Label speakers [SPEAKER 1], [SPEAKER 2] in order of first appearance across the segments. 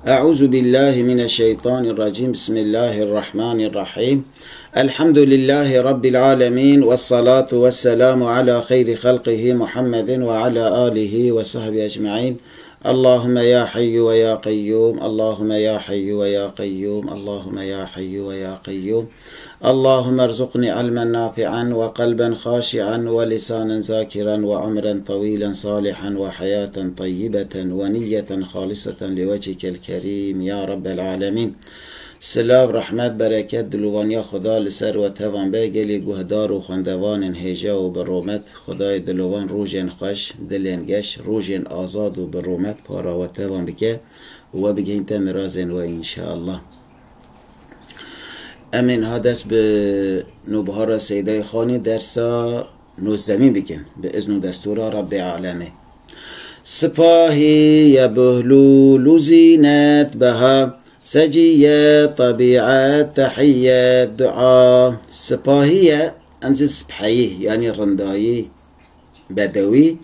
[SPEAKER 1] أعوذ بالله من الشيطان الرجيم. بسم الله الرحمن الرحيم. الحمد لله رب العالمين، والصلاة والسلام على خير خلقه محمد وعلى آله وصحبه أجمعين. اللهم يا حي ويا قيوم، اللهم يا حي ويا قيوم، اللهم يا حي ويا قيوم. اللهم ارزقني علما نافعا وقلبا خاشعا ولسانا ذاكرا وعمرا طويلا صالحا وحياة طيبة ونية خالصة لوجهك الكريم يا رب العالمين. سلاو رحمت برکت دلوانیا خدا لسر و توان بگلی گهدار و خندوان هجا و برومت. خدای دلوان روژن خوش دلنگش روژن آزاد و برومت پارا و توان بکه و بگین تمرازن و انشاءالله. امین ها دست به نوبهار سیدای خانی درسا نوزدمین بکن به اذن و دستور رب العالمین. سپاهی بهلول زینت بها سجیه طبیعت تحیه دعا. سپاهیه انجل سپحیه یعنی رندایی بدوی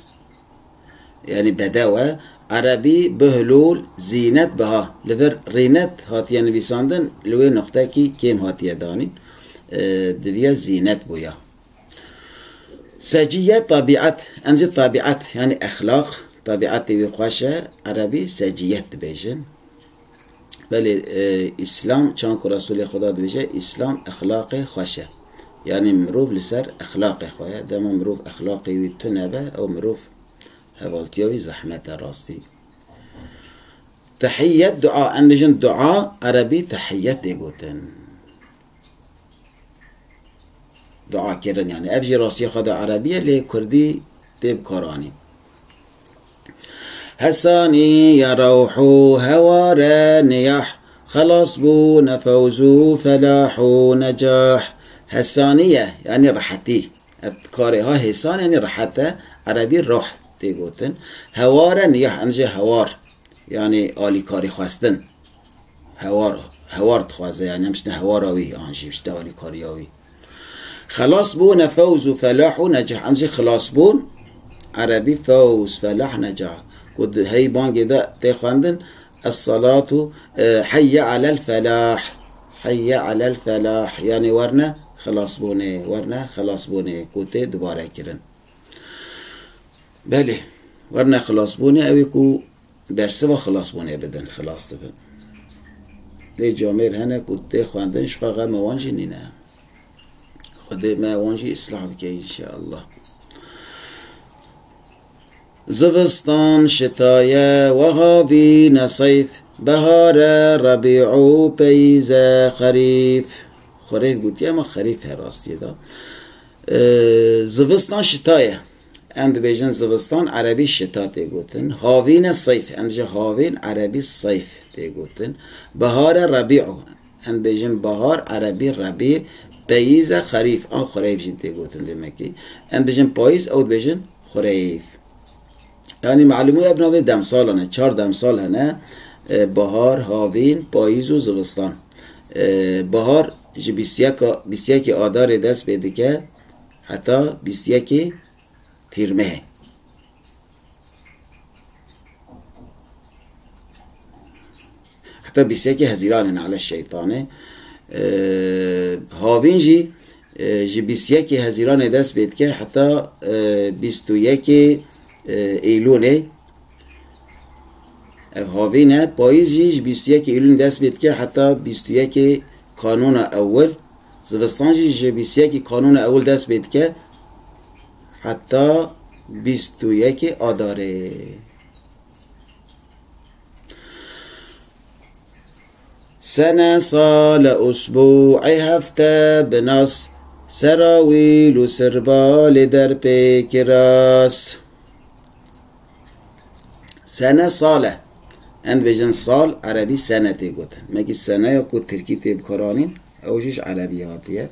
[SPEAKER 1] یعنی بدوه عربی بهلول زینت بها لور رینت هاتیه نویساندن لوی نقطه کی کم هاتیه دانین دویا زینت بویا. سجیه طبیعت انجل طبیعت یعنی اخلاق طبیعت وی خوشه عربی سجیت بیشن. بله اسلام چون که رسول خدا دویجه اسلام اخلاق خوشه یعنی مروف لسر اخلاق خواه دم مروف اخلاقی وی تو نبه او مروف هوالتیاوی زحمت راستی. تحیت دعا اندجن دعا عربی تحیت دیگوتن دعا کردن یعنی افجی راستی خدا عربیه لی کردی دیب کارانی. حساني يا روح هوار نياح خلاص بو نفوزو فلاح نجاح. حسانية يعني راحتي كارها حسان يعني راحته عربي روح تيقوتن. هوار نياح انجا هوار يعني آلي كاري خواستن هوار تخوازه يعني مش هواراوي انجي مش آلي كارياوي. خلاص بو نفوزو فلاح نجاح انجا خلاص بو عربي فوز فلاح نجاح. قد هي بانجي ذا تخواندن الصلاة حي على الفلاح حي على الفلاح يعني ورنا خلاص بوني ورنا خلاص بوني كوتي دوباره كرن. بله ورنا خلاص بوني اوي كو برسه و خلاص بوني بدن خلاص تبن لي جامير هنا كوتي خواندن شقاقه موانجي نينا خد موانجي اصلاح بكي ان شاء الله. زبستان شتايا وهاوين صيف بهار ربيع بيز خريف. خريف قلت يا ما خريف هراستي دا. زبستان شتايا عند بيجن زبستان عربي الشتاء تيقولن. هاوين الصيف عند جا هاوين عربي الصيف تيقولن. بهار ربيع عند بيجن بهار عربي ربيع بيز خريف آن خريف جن تيقولن دمكي عند بيجن بايز أو بيجن خريف یعنی معلومه ابناوی دمسال هنه 4 دمسال هنه بهار هاوین پاییز و زمستان. بهار جی 21 آذار دست بیده که حتی 21 تیرمه حتی 21 هزیران هنه علی الشیطانه. هاوین جی 21 هزیران دست بیده که حتی 21 ایلونه. هاوینه پاییز جیش 21 ایلون دست بید که حتی 21 کانون اول. زمستان جیش 21 کانون اول دست بید که حتی 21 آذاره. سنه سال اسبوع هفته بناس سراویل و سربال در پیکراس. سنه ساله اند بجن سال عربي سنه تيقوتن ماكي السنه يكو تركي تيب كرانين او جيش عربياتيه.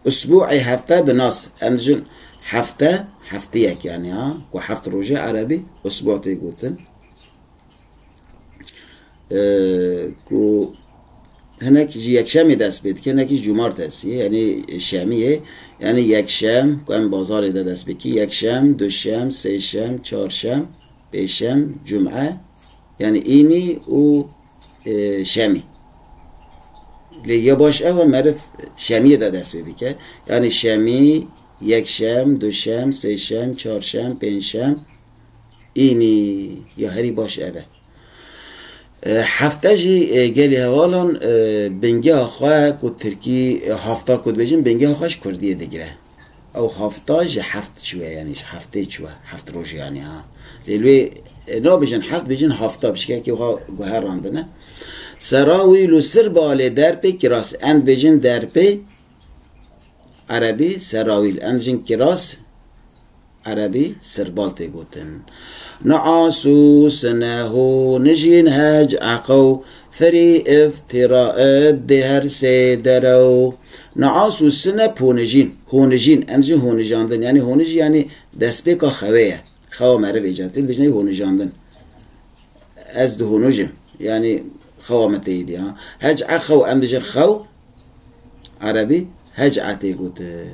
[SPEAKER 1] اسبوعي هفته بناس اند جن هفته هفتيك يعني ها كو هفت روجه عربي اسبوع تيقوتن. كو هناك جي يكشم دست بيد که هناك جمعه تاسيه يعني شاميه يعني يكشم كان بازار ده دست بكي يكشم دوشم سيشم چهارشم بيشم جمعه يعني اینی و شمی لیه باش او مرف شمی دا دست بکه یعنی شمی یک شم دو شم سه شم چهار شم پنج شم اینی یا هری باش اوه هفته جی گلی هوالان بنگه آخواه که ترکی هفته کد بجیم بنگه آخواهش کردیه دیگره او هفته جی هفت چوه یعنی هفته چوه هفت روش یعنی ها لیلوی نا بجن هفت بجن هفته بشکه که گوهر راندنه سراویلو سر باله درپی کراس اند بجن درپی عربی سراویل اند بجن کراس عربی سربال تگوتن نعاسو سنهو نجین هج عقو فری افتراء دهر سه درو نعاسو سنه پونجین هونجین امجین هونجاندن یعنی هونج یعنی دست بکا خواه خواه مرب ایجاد تید بجنه هونجاندن از ده هونجم یعنی خواه متیدی ها هج عقو امجین خو عربی هج عتی گوتن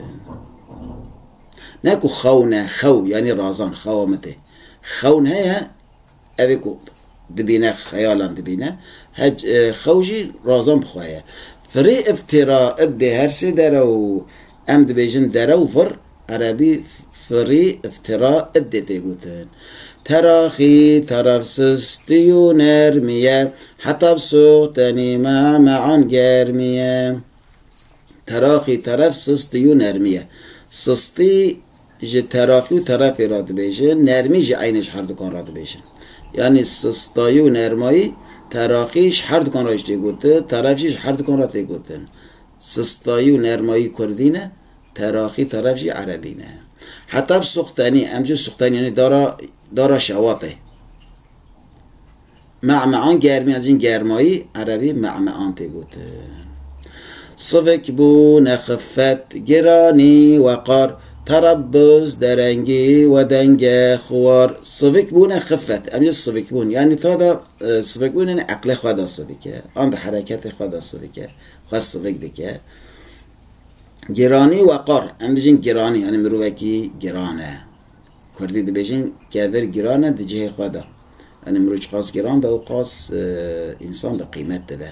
[SPEAKER 1] نکو خونه خو یعنی رازان خوامته خون هيا اوه دبینه خیالان دبینه هج خوجی رازان بخواهی فری افتراء ده هر سی درو ام دبیجن درو فر عربی فری افتراء ده تگوتن تراخی طرف سستیو نرمیه حتی بسوقتنی معن گرمیه تراخی طرف سستیو نرمیه سستی جه تراخی و طرف را بیشن نرمی جه عینش هر دکان را بیشن یعنی سستایی و نرمایی تراخیش هر دکان را اشتی گوته طرفش هر دکان را تی گوتن سستایی و نرمایی کردینه تراخی طرفش عربی نه حتی سختنی امجو سختنی یعنی دارا شواته معمعان گرمی از این گرمایی عربی معمعان تی گوته صفک بو نخفت گرانی وقار تربز درنگی و دنگ خوار صفک بون خفت امیز صفک بون یعنی تا دا صفک بون یعنی عقل خدا صفکه آن دا حرکت خدا صفکه خواست صفک دکه گرانی و قار امیزین گرانی یعنی مروکی گرانه کردی دا بیشین کهور گرانه دا جه خدا یعنی مروچ خواست گران به او خواست انسان به قیمت ده به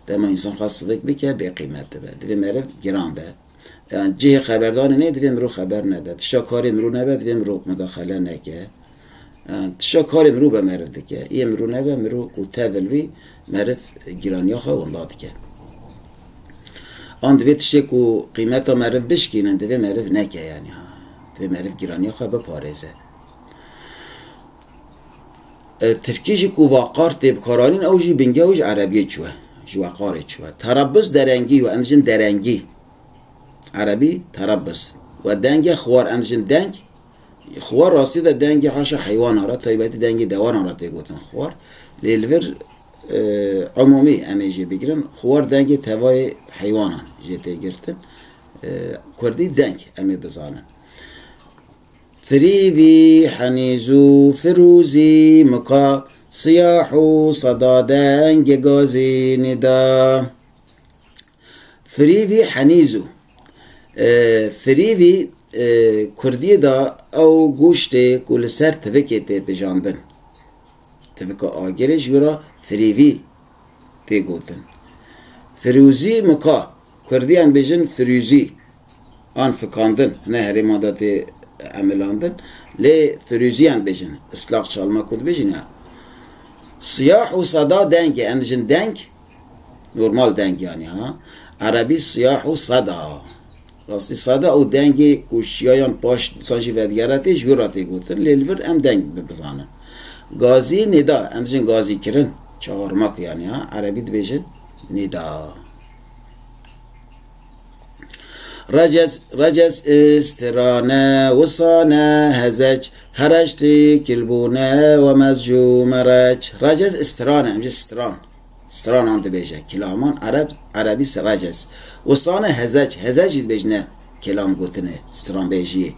[SPEAKER 1] دما انسان خواست صفک بکه به قیمت ده به دوی مرف گران به یعنی جه خبردار نه دوی مرو خبر نده تشا کاری مرو نبه دوی مرو مداخله نکه تشا کاری مرو به مرف دکه یه مرو نبه مرو کو تولوی مرف گرانی خواه والله دکه آن دوی تشه کو قیمت مرف بشکینن دوی مرف نکه یعنی دوی مرف گرانی خواه بپارزه ترکیش کو واقار تیب کارانین اوجی بنگه اوج عربیه چوه جو واقاره چوه تربص درنگی و امجن درنگی عربی تربص و دنگ خوار امجن دنگ خوار راستی ده دنگ حاشا حیوان را تایبتی دنگ دوان را تیگوتن خوار لیلور عمومی امیجی بگیرن خوار دنگ توای حیوانان جی تیگرتن کردی دنگ امی بزانن فریوی حنیزو فروزی مکا سیاحو صدا دنگ گازی ندا فریوی حنیزو فریوی کردی دا او گوشت کل سر تفکه تی بجاندن تفکه آگرش یورا فریوی تی گوتن فروزی مکا کردی ان بجن فروزی آن فکاندن نه هری مادا تی عملاندن لی فروزی ان بجن اصلاق چالما کد بجن سیاح و صدا دنگ ان بجن دنگ نورمال دنگ یعنی ها عربی سیاح و صدا راستی صدا او دنگی کوشیایان پاش سانجی ودگراتی جوراتی گوتن لیلور ام دنگ بزانن گازی ندا ام بجن گازی کرن چهارمک یعنی ها عربی دو بجن ندا رجز استرانه وصانه هزج هرجتی کلبونه و مزجو مرج رجز استرانه ام بجن استران هم ده بیجه کلامان عربی رجز وصانه هزج بیجنه کلام گوتنه استران بیجیه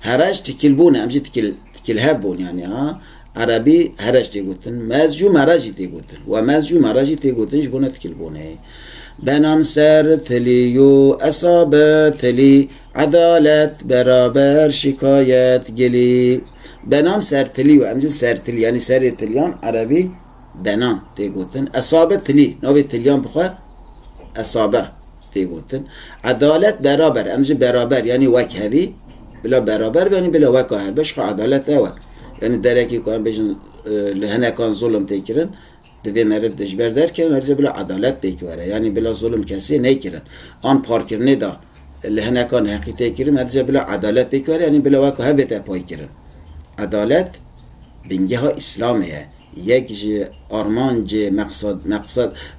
[SPEAKER 1] هرج تکلبونه امجی تکلهب بون یعنی ها عربی هرج تی گوتن مزجو مرجی تی گوتن و مزجو مرجی تی گوتنش بونه تکلبونه بنان سر تلیو اصاب تلی عدالت برابر شکایت گلی بنان سر تلیو امجی سر تلی یعنی سر تلیان عربی بنان تيگوتن اصابه تلی نوی تلیان بخوا اصابه تيگوتن عدالت برابر امجه برابر یعنی وک هوی بلا برابر یعنی بلا وک هوی بشخ عدالت اوه یعنی درکی که بجن لهنه کان ظلم تیکرن دوی مرد دجبر در که مرد بلا عدالت بیکواره یعنی بلا ظلم کسی نیکرن آن پارکرنه دا لهنه کان حقی تیکرن مرد بلا عدالت بیکواره یعنی بلا وک هوی تا پای کرن عدالت بنگه ها اسلامه یک آرمان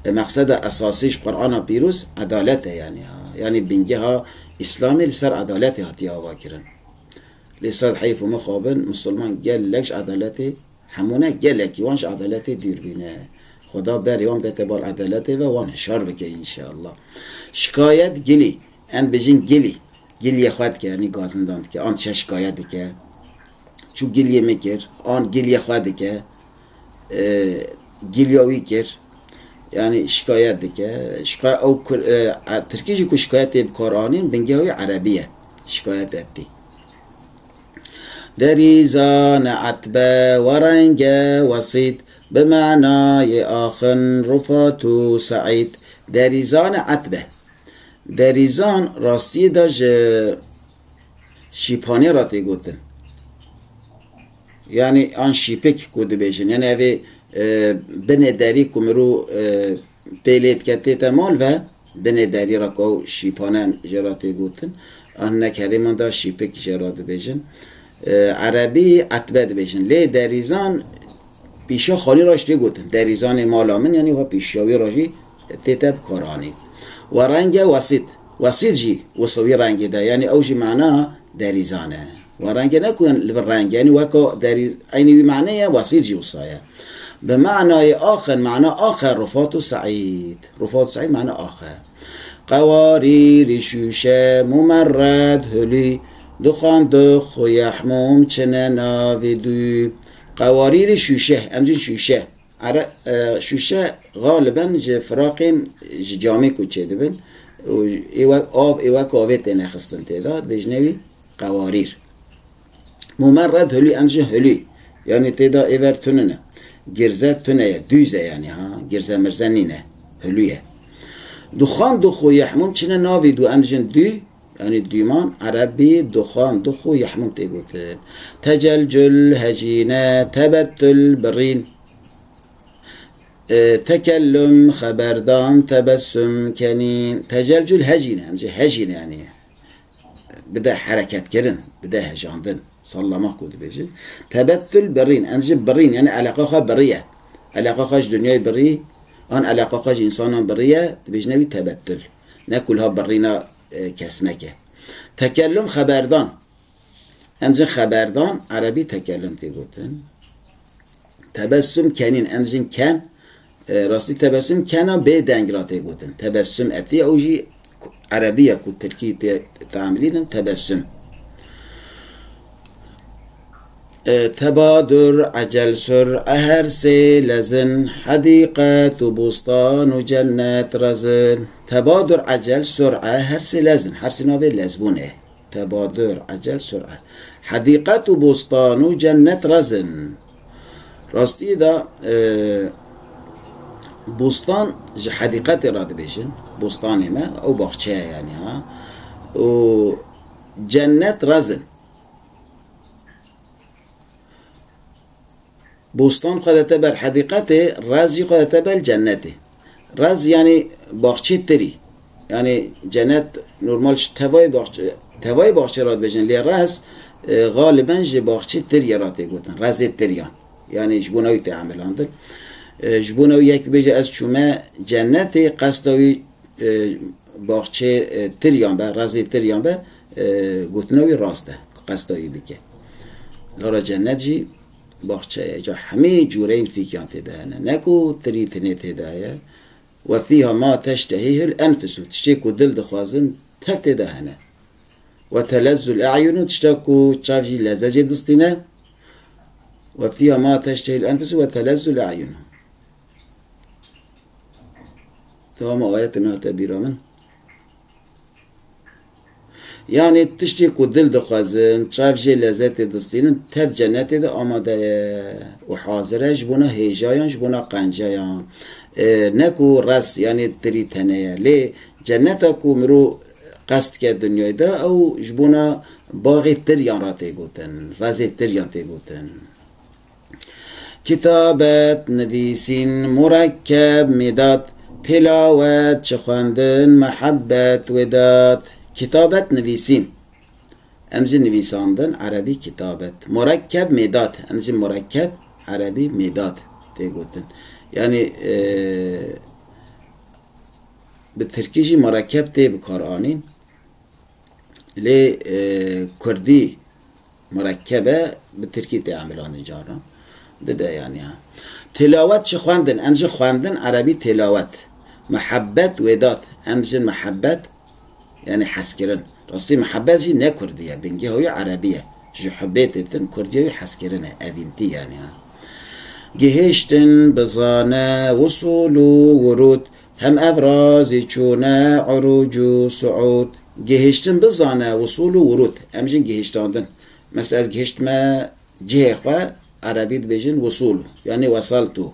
[SPEAKER 1] مقصد اساسیش قرآن پیروز عدالته یعنی بنگه ها اسلامی لسر عدالت هاتی آوا کرن لسر حیف و مخابن مسلمان گل لکش عدالتی همونه گل اکی وانش عدالتی دیر بینه خدا بر یوم ده تبال عدالتی و وان هشار بکه انشاءالله شکایت گلی ان بجین گلی خواهد که یعنی گازندان که آن چه شکایت که چو گلیه میکر آن گلیه خواهد که گلیاوی کر یعنی شکایت که او ترکیجی که شکایت بکارانین بنگه های عربیه شکایت اتی دریزان عتبه و رنگ وسید به معنای آخن رفات و سعید دریزان عتبه دریزان راستی داش شیپانی را تیگوتن یعنی آن شیپک کود بیشن یعنی اوی بنه داری کمرو پیلیت کتی تمال و بنه داری را که شیپانه جراتی گوتن آن نکری من دا شیپک جرات بیشن عربی عتبه بیشن لی دریزان پیشا خالی راشتی گوتن دریزان مالامن یعنی و پیشاوی راشی تیتب کارانی و رنگ وسید جی وصوی رنگ ده یعنی اوجی معنا دریزانه و رنگ نکن رنگ یعنی وکا عینی معنی وسید جی وصایه به معنای آخر معنی آخر رفات و سعید رفات و سعید معنی آخر قواریر شوشه ممرد هلی دخان دخ و یحموم چنه ناویدو قواریر شوشه امجین شوشه شوشه غالبا فراقین جامعه کوچه دبن ایوه کاویت نخستن تعداد بجنوی قواریر ممرد هلی امجین هلی یعنی تعداد ایور تننه گرزه تنه دوزه یعنی ها گرزه مرزنینه هلویه دخان دخو یحموم چنه ناوی دو امجین دو یعنی دیمان عربی دخان دخو یحموم تیگوته تجلجل هجینه تبتل برین تکلم خبردان تبسم کنین تجلجل هجینه همچه هجینه یعنی بده حرکت کرن بده هجاندن سلامه کود بیجن تبتل برین انجه برین یعنی علاقه خواه بریه علاقه خواه دنیای بری آن علاقه خواه انسان بریه بیجنوی تبتل نه کلها برینا کسمکه تکلم خبردان انجه خبردان عربی تکلم تیگوتن تبسم کنین انجه کن راستی تبسم کنا به دنگ را تیگوتن تبسم اتی اوجی عربیه که ترکی تعملین تبسم تبادر عجل سر هرس لزن حديقة بستان وجنة رزن تبادر عجل سرعة هرس لزن هرس نوبي لزبونه تبادر عجل سرعة حديقة بستان وجنة رزن راستي دا بستان حديقة راد بيشن بستان ما او باغچه يعني ها و جنة رزن بستان خودته بر حدیقت رزی خودته بر جنته رز یعنی باغچه تری یعنی جنت نورمالش توای باغچه راد بجن لی رز غالبا جه باغچه تری راته گوتن رز تریان یعنی جبونوی تعملاندر جبونوی یک بجه از چومه جنت قصدوی باغچه تریان به رز تریان به گوتنوی راسته قصدوی بکه لارا جنت جی باغچه جا همه جوره فيكيان تدهنه نكو تريتني تدهيه وفيها ما تشتهيه الأنفس تشتكو دل دخوازن تف تدهنه وتلذ الأعين تشتكو تشافجي لزجي دستينه وفيها ما تشتهي الأنفس وتلذ الأعين تمام آيات انها تبيرا من يعني تشتي كو دل دخوازن چاف جي لذت دستينن تد جنت ده آماده و حاضره جبونا هيجايان جبونا قنجايان نكو رس يعني تري تنيا لي جنتا كو مرو قصد که دنیای ده او جبونا باغی تریان را تیگوتن رازی تریان تیگوتن کتابت نویسین مرکب میداد تلاوت چخواندن محبت وداد کتابت نویسین امزی نویساندن عربی کتابت مرکب میداد امزی مرکب عربی میداد تیگوتن یعنی به ترکیجی مرکب تی بکار آنین لی کردی مرکبه به ترکی تی عملان جارا ده يعني ها تلاوت چه خواندن امز خواندن عربی تلاوت محبت وداد امز محبت يعني حسكرن راسي محبت جي نه كرديه بنجي هوي عربيه جو حبيتن كرديه حسكرنه اوينتي يعني ها جهشتن بزانه وصول ورود هم ابرازی چونه عروج و صعود گهشتن بزانه وصول و ورود همچنین گهشتاندن مثل از گهشت ما جه خواه عربی بجن وصول یعنی وصلتو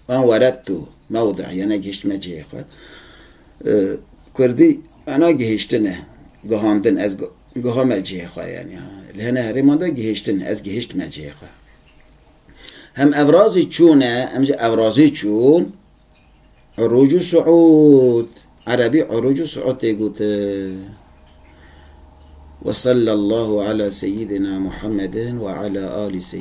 [SPEAKER 1] وان وردتو موضع یعنی گهشت ما جه خواه کردی انا گهشتنه گهاندن از گها ما جه خواه یعنی لحنه هریمانده گهشتن از گهشت ما جه خواه هم ابرازی چونه همچنین ابرازی چون عروج صعود عربي عروج صعود تيقول وصلى الله على سيدنا محمد وعلى آل سيدنا